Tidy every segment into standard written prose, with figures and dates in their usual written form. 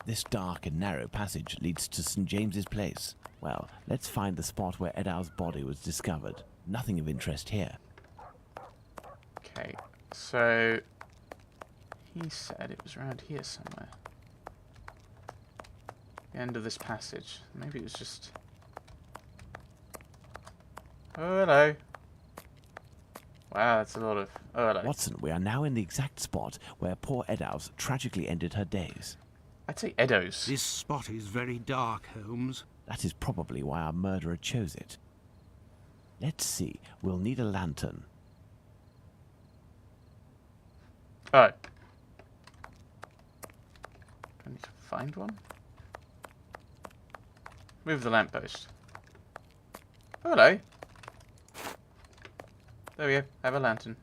This dark and narrow passage leads to St. James's Place. Well, let's find the spot where Edow's body was discovered. Nothing of interest here. Okay, so he said it was around here somewhere. The end of this passage. Maybe it was just... Oh, hello. Wow, that's a lot of... Oh, hello. Watson, we are now in the exact spot where poor Eddowes tragically ended her days. I'd say Eddowes. This spot is very dark, Holmes. That is probably why our murderer chose it. Let's see. We'll need a lantern. Oh. I need to find one? Move the lamppost. Oh, hello. There we go. Have a lantern.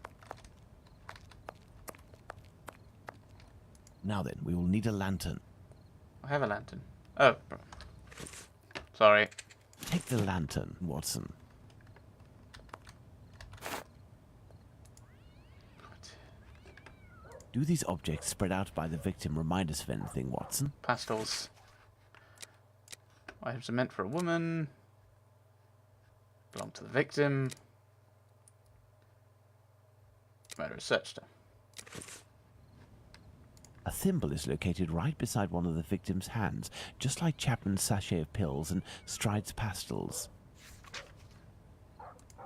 Now then, we will need a lantern. I have a lantern. Oh. Sorry. Take the lantern, Watson. Do these objects spread out by the victim remind us of anything, Watson? Pastels. Items are meant for a woman. Belong to the victim. Murderer searched her. A thimble is located right beside one of the victim's hands, just like Chapman's sachet of pills and Stride's pastels.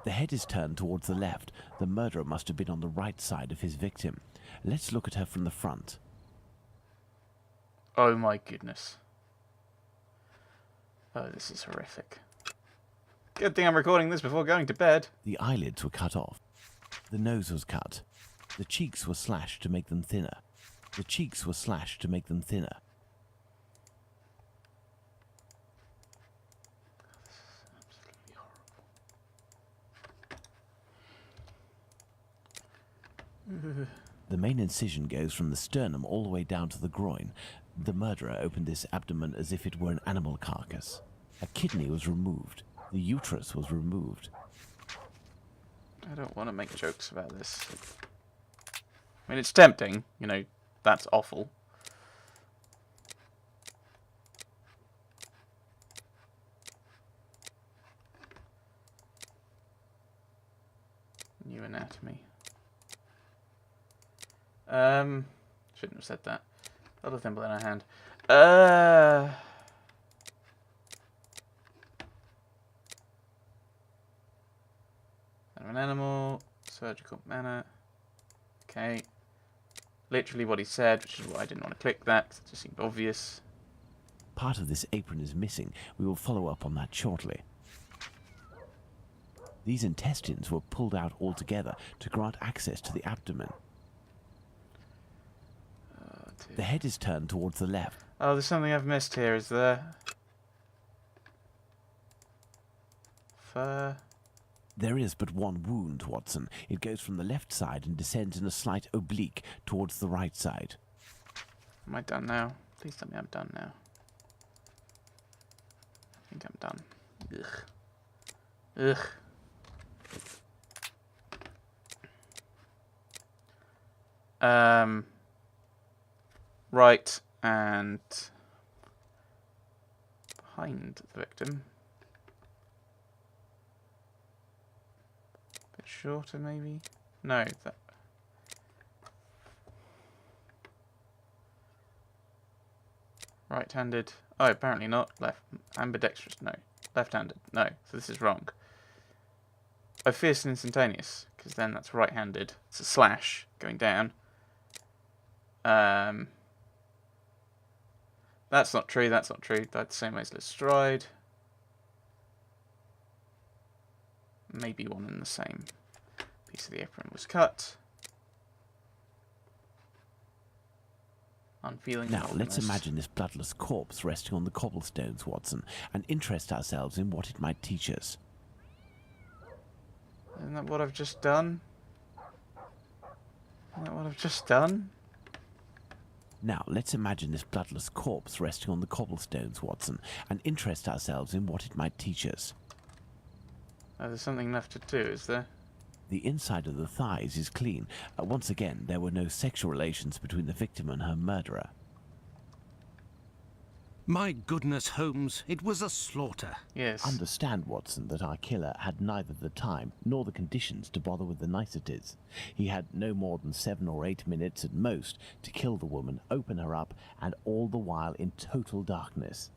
The head is turned towards the left. The murderer must have been on the right side of his victim. Let's look at her from the front. Oh my goodness. Oh, this is horrific. Good thing I'm recording this before going to bed. The eyelids were cut off. The nose was cut. The cheeks were slashed to make them thinner. The cheeks were slashed to make them thinner. Absolutely horrible. The main incision goes from the sternum all the way down to the groin. The murderer opened this abdomen as if it were an animal carcass. A kidney was removed. The uterus was removed. I don't want to make jokes about this. I mean, it's tempting, you know, that's awful. New anatomy. Shouldn't have said that. Other thimble in her hand. An animal, surgical manner. Okay. Literally what he said, which is why I didn't want to click that, 'cause it just seemed obvious. Part of this apron is missing. We will follow up on that shortly. These intestines were pulled out altogether to grant access to the abdomen. Oh, The head is turned towards the left. oh, there's something I've missed here, is there? Fur. There is but one wound, Watson. It goes from the left side and descends in a slight oblique towards the right side. Am I done now? Please tell me I'm done now. I think I'm done. Ugh. Ugh. Right, and behind the victim. Bit shorter, maybe? No, that. Right-handed. Oh, apparently not. Left. Ambidextrous. No. Left-handed. No. So this is wrong. Oh, fierce and instantaneous. Because then that's right-handed. It's a slash going down. That's not true. That's not true. That's the same way as Lestrade. Maybe one and the same. Piece of the apron was cut. Unfeeling. Now, let's imagine this bloodless corpse resting on the cobblestones, Watson, and interest ourselves in what it might teach us. Isn't that what I've just done? Isn't that what I've just done? Now, let's imagine this bloodless corpse resting on the cobblestones, Watson, and interest ourselves in what it might teach us. Oh, there's something left to do, is there? The inside of the thighs is clean. Once again, there were no sexual relations between the victim and her murderer. My goodness, Holmes, it was a slaughter. Yes. Understand, Watson, that our killer had neither the time nor the conditions to bother with the niceties. He had no more than 7 or 8 minutes at most to kill the woman, open her up, and all the while in total darkness.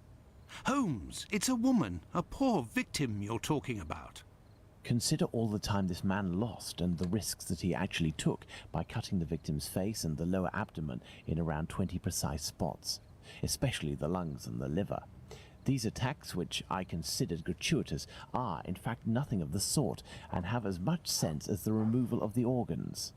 Holmes, it's a woman, a poor victim you're talking about. Consider all the time this man lost and the risks that he actually took by cutting the victim's face and the lower abdomen in around 20 precise spots, especially the lungs and the liver. These attacks, which I considered gratuitous, are in fact nothing of the sort and have as much sense as the removal of the organs.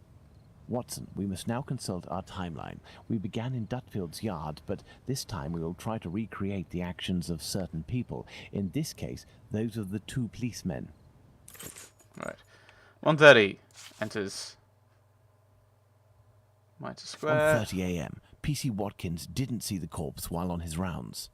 Watson, we must now consult our timeline. We began in Dutfield's yard, but this time we will try to recreate the actions of certain people, in this case those of the 2 policemen. Right. 1:30 enters Mitre Square. 1:30 a.m. PC Watkins didn't see the corpse while on his rounds.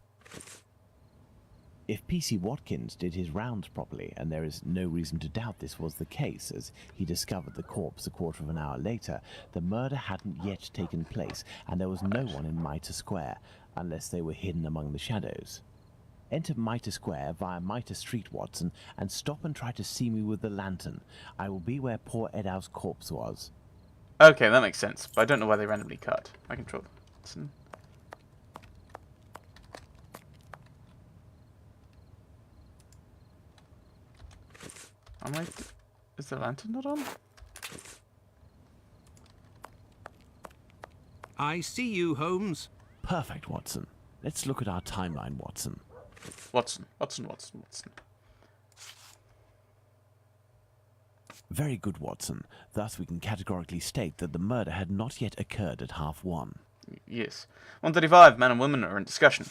If PC Watkins did his rounds properly, and there is no reason to doubt this was the case, as he discovered the corpse a quarter of an hour later, the murder hadn't yet taken place, and there was no one in Mitre Square, unless they were hidden among the shadows. Enter Mitre Square via Mitre Street, Watson, and stop and try to see me with the lantern. I will be where poor Edow's corpse was. Okay, that makes sense, but I don't know why they randomly cut. I control Watson. Is the lantern not on? I see you, Holmes. Perfect, Watson. Let's look at our timeline, Watson. Watson. Very good, Watson. Thus we can categorically state that the murder had not yet occurred at 1:30. Yes. 1:35, man and woman are in discussion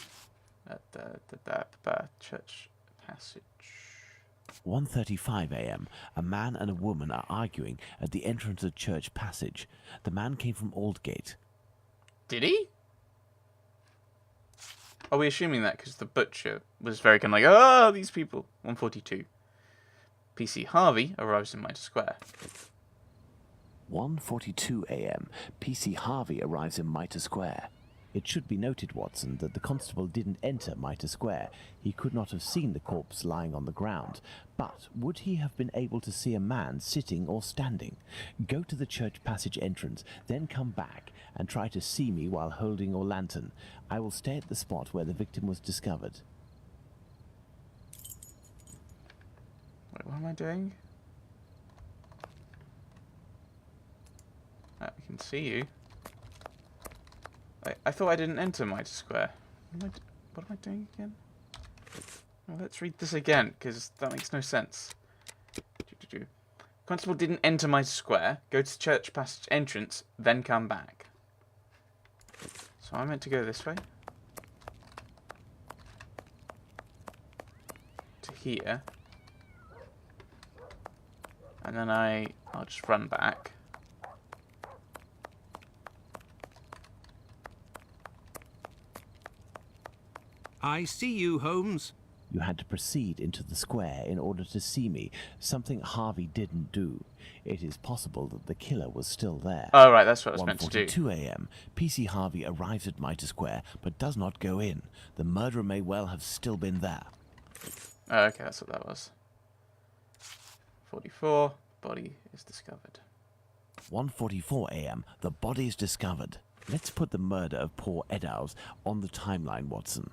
at the church passage. 1:35 a.m. A man and a woman are arguing at the entrance of Church Passage. The man came from Aldgate. Did he? Are we assuming that because the butcher was very kind of like, oh, these people? 1:42. PC Harvey arrives in Mitre Square. 1:42 a.m. PC Harvey arrives in Mitre Square. It should be noted, Watson, that the constable didn't enter Mitre Square. He could not have seen the corpse lying on the ground. But would he have been able to see a man sitting or standing? Go to the Church Passage entrance, then come back and try to see me while holding your lantern. I will stay at the spot where the victim was discovered. Wait, what am I doing? I can see you. I thought I didn't enter Mitre Square. What am I doing again? Well, let's read this again, because that makes no sense. Constable didn't enter Mitre Square, go to Church Passage entrance, then come back. So I meant to go this way. To here. And then I'll just run back. I see you, Holmes. You had to proceed into the square in order to see me, something Harvey didn't do. It is possible that the killer was still there. Oh, right, that's what I was meant to do. 1:42 a.m. PC Harvey arrives at Mitre Square, but does not go in. The murderer may well have still been there. Oh, okay, that's what that was. 44, body is discovered. 1:44 a.m. The body is discovered. Let's put the murder of poor Eddowes on the timeline, Watson.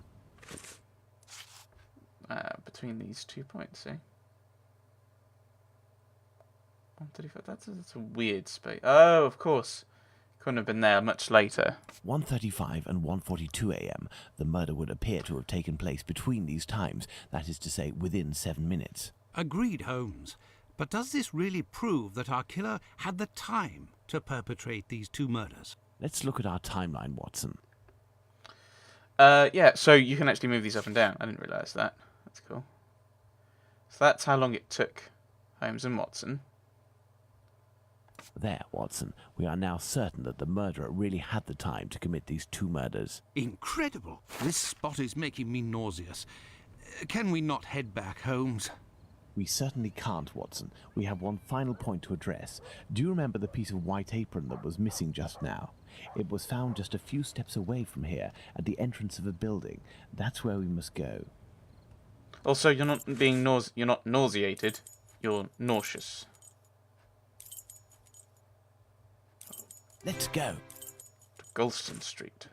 Between these 2 points, eh? 135, that's a weird space. Oh, of course. Couldn't have been there much later. 1:35 and 1:42 a.m. The murder would appear to have taken place between these times, that is to say, within 7 minutes. Agreed, Holmes. But does this really prove that our killer had the time to perpetrate these 2 murders? Let's look at our timeline, Watson. Yeah, so you can actually move these up and down. I didn't realise that. That's cool. So that's how long it took Holmes and Watson. There, Watson. We are now certain that the murderer really had the time to commit these 2 murders. Incredible. This spot is making me nauseous. Can we not head back, Holmes? We certainly can't, Watson. We have one final point to address. Do you remember the piece of white apron that was missing just now? It was found just a few steps away from here, at the entrance of a building. That's where we must go. Also, you're not being you're not nauseated. You're nauseous. Let's go. To Golston Street.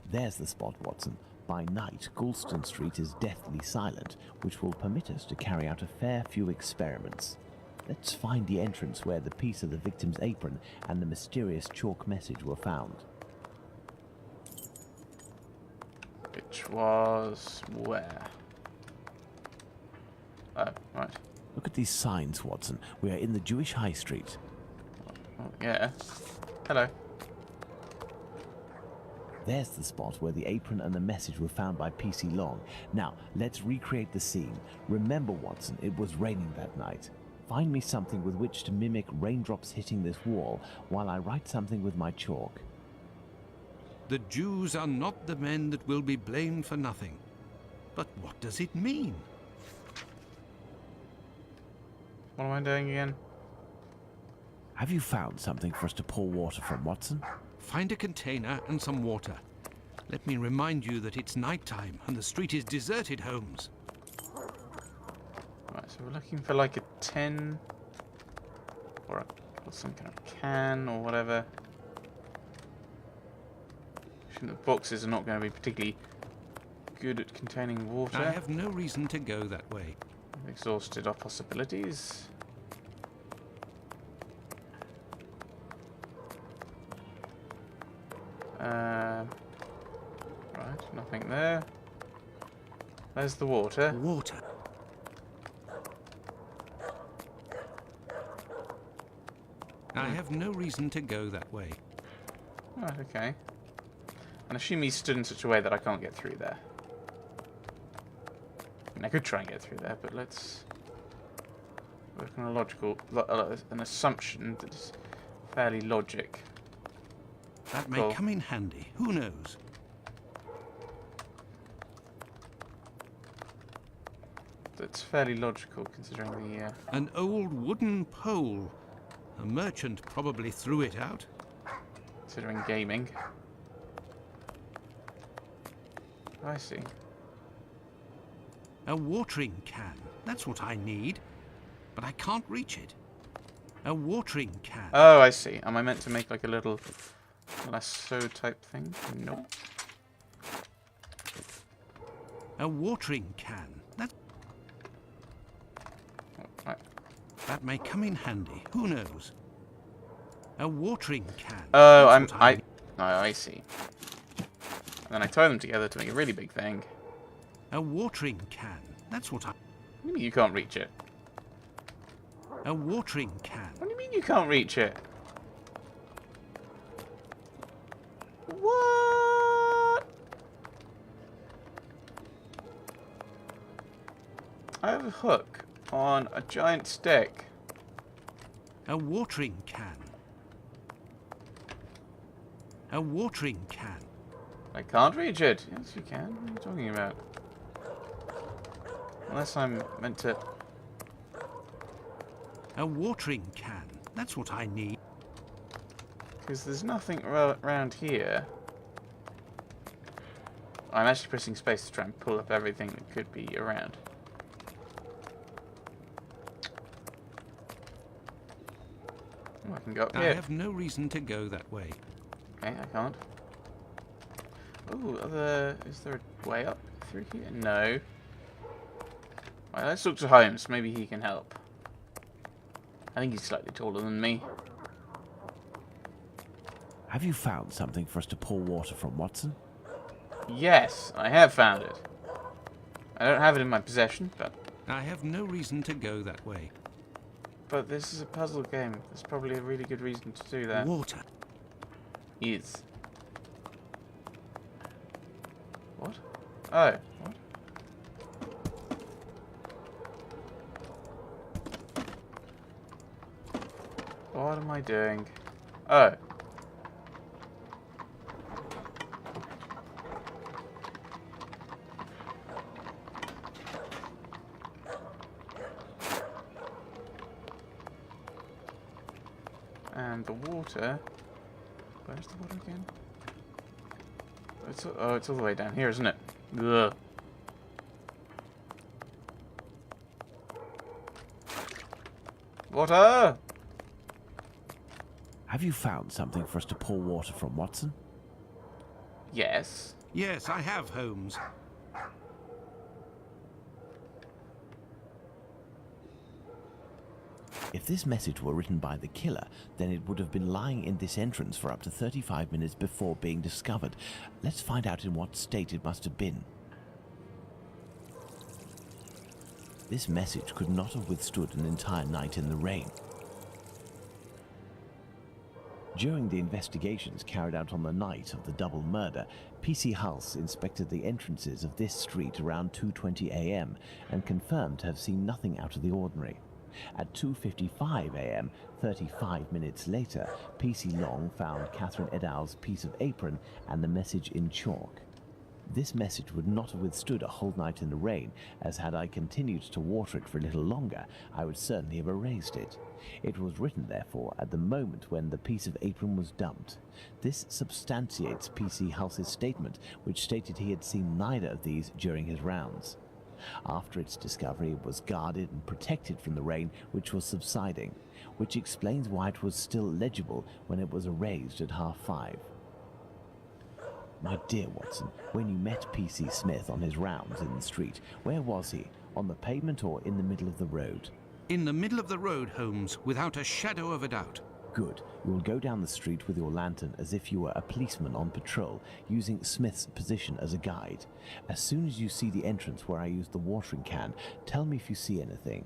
There's the spot, Watson. By night, Goulston Street is deathly silent, which will permit us to carry out a fair few experiments. Let's find the entrance where the piece of the victim's apron and the mysterious chalk message were found. Which was where? Oh, right. Look at these signs, Watson. We are in the Jewish High Street. Oh, yeah. Hello. There's the spot where the apron and the message were found by PC Long. Now, let's recreate the scene. Remember, Watson, it was raining that night. Find me something with which to mimic raindrops hitting this wall while I write something with my chalk. The Jews are not the men that will be blamed for nothing. But what does it mean? What am I doing again? Have you found something for us to pour water from, Watson? Find a container and some water. Let me remind you that it's night time and the street is deserted, Holmes. Right, so we're looking for like a tin or some kind of can or whatever. The boxes are not going to be particularly good at containing water. I have no reason to go that way. We've exhausted our possibilities. Right, nothing there. There's the water. Water. I have no reason to go that way. Right, okay. And assume he's stood in such a way that I can't get through there. I mean, I could try and get through there, but let's work on a logical, an assumption that's fairly logic. That may come in handy. Who knows? That's fairly logical considering the. An old wooden pole. A merchant probably threw it out. Considering gaming. I see. A watering can. That's what I need. But I can't reach it. A watering can. Oh, I see. Am I meant to make like a little lasso type thing? Nope. A watering can. Right. That may come in handy. Who knows? A watering can. Oh, That's what I see. And then I tie them together to make a really big thing. A watering can. That's what I... What do you mean you can't reach it? A watering can. What do you mean you can't reach it? What? I have a hook on a giant stick. A watering can. A watering can. I can't reach it. Yes, you can. What are you talking about? Unless I'm meant to... A watering can. That's what I need. Because there's nothing around here. I'm actually pressing space to try and pull up everything that could be around. Oh, I can go up I here. have no reason to go that way. Okay, I can't. Oh, is there a way up through here? No. Right, let's talk to Holmes. Maybe he can help. I think he's slightly taller than me. Have you found something for us to pour water from, Watson? Yes, I have found it. I don't have it in my possession, but I have no reason to go that way. this is a puzzle game. There's probably a really good reason to do that. Water. Is. What? Oh, what? What am I doing? Oh. the water... Where's the water again? It's all the way down here, isn't it? Ugh. Water! Have you found something for us to pour water from, Watson? Yes. Yes, I have, Holmes. If this message were written by the killer, then it would have been lying in this entrance for up to 35 minutes before being discovered. Let's find out in what state it must have been. This message could not have withstood an entire night in the rain. During the investigations carried out on the night of the double murder, PC Hulse inspected the entrances of this street around 2:20 a.m. and confirmed to have seen nothing out of the ordinary. At 2:55 a.m., 35 minutes later, PC Long found Catherine Edow's piece of apron and the message in chalk. This message would not have withstood a whole night in the rain, as had I continued to water it for a little longer, I would certainly have erased it. It was written, therefore, at the moment when the piece of apron was dumped. This substantiates PC Hulse's statement, which stated he had seen neither of these during his rounds. After its discovery, it was guarded and protected from the rain, which was subsiding, which explains why it was still legible when it was erased at 5:30. My dear Watson, when you met P.C. Smith on his rounds in the street, where was he? On the pavement or in the middle of the road? In the middle of the road, Holmes, without a shadow of a doubt. Good. You will go down the street with your lantern as if you were a policeman on patrol, using Smith's position as a guide. As soon as you see the entrance where I used the watering can, tell me if you see anything.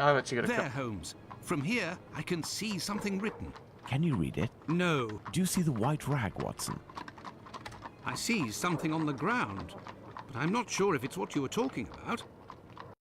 I've actually got a There, Holmes. From here, I can see something written. Can you read it? No. Do you see the white rag, Watson? I see something on the ground, but I'm not sure if it's what you were talking about.